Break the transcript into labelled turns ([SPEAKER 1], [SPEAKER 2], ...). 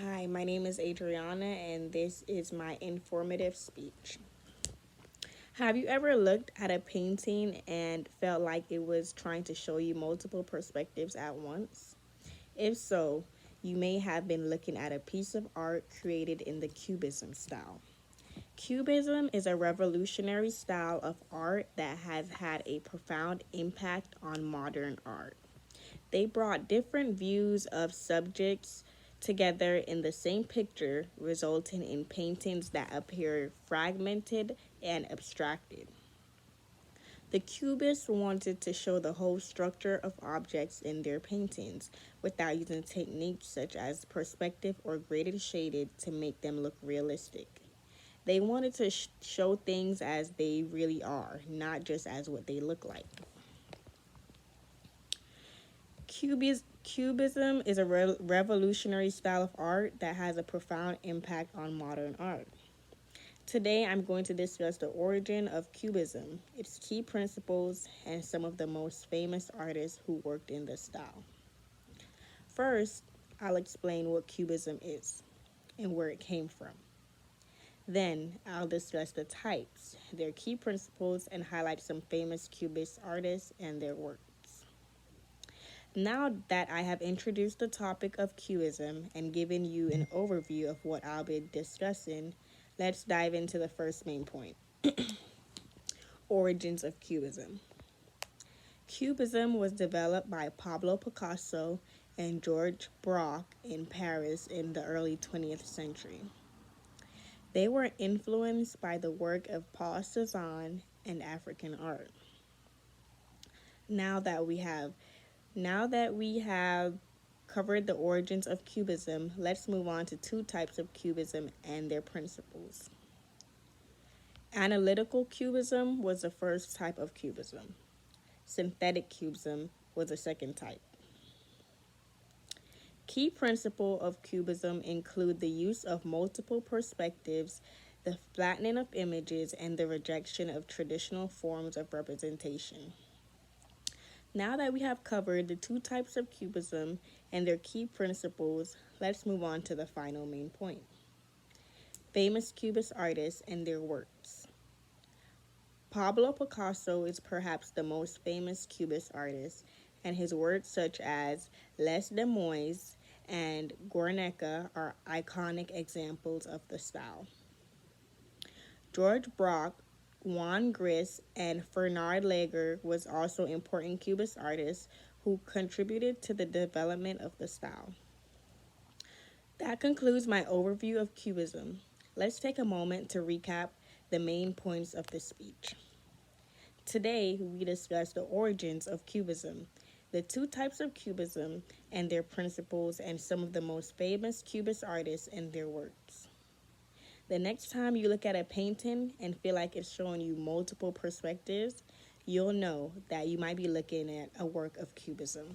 [SPEAKER 1] Hi, my name is Adriana, and this is my informative speech. Have you ever looked at a painting and felt like it was trying to show you multiple perspectives at once? If so, you may have been looking at a piece of art created in the Cubism style. Cubism is a revolutionary style of art that has had a profound impact on modern art. They brought different views of subjects together in the same picture, resulting in paintings that appear fragmented and abstracted. The Cubists wanted to show the whole structure of objects in their paintings without using techniques such as perspective or graded shaded to make them look realistic. They wanted to show things as they really are, not just as what they look like. Cubism is a revolutionary style of art that has a profound impact on modern art. Today, I'm going to discuss the origin of Cubism, its key principles, and some of the most famous artists who worked in the style. First, I'll explain what Cubism is and where it came from. Then, I'll discuss the types, their key principles, and highlight some famous Cubist artists and their work. Now that I have introduced the topic of Cubism and given you an overview of what I'll be discussing, let's dive into the first main point. Origins of Cubism. Cubism was developed by Pablo Picasso and George Braque in Paris in the early 20th century. They were influenced by the work of Paul Cézanne and African art. Now that we have covered the origins of Cubism, let's move on to two types of Cubism and their principles. Analytical Cubism was the first type of Cubism. Synthetic Cubism was the second type. Key principles of Cubism include the use of multiple perspectives, the flattening of images, and the rejection of traditional forms of representation. Now that we have covered the two types of Cubism and their key principles, let's move on to the final main point. Famous Cubist artists and their works. Pablo Picasso is perhaps the most famous Cubist artist, and his works such as Les Demoiselles and Guernica are iconic examples of the style. George Braque, Juan Gris, and Fernand Léger was also important Cubist artists who contributed to the development of the style. That concludes my overview of Cubism. Let's take a moment to recap the main points of the speech. Today, we discussed the origins of Cubism, the two types of Cubism and their principles, and some of the most famous Cubist artists and their works. The next time you look at a painting and feel like it's showing you multiple perspectives, you'll know that you might be looking at a work of Cubism.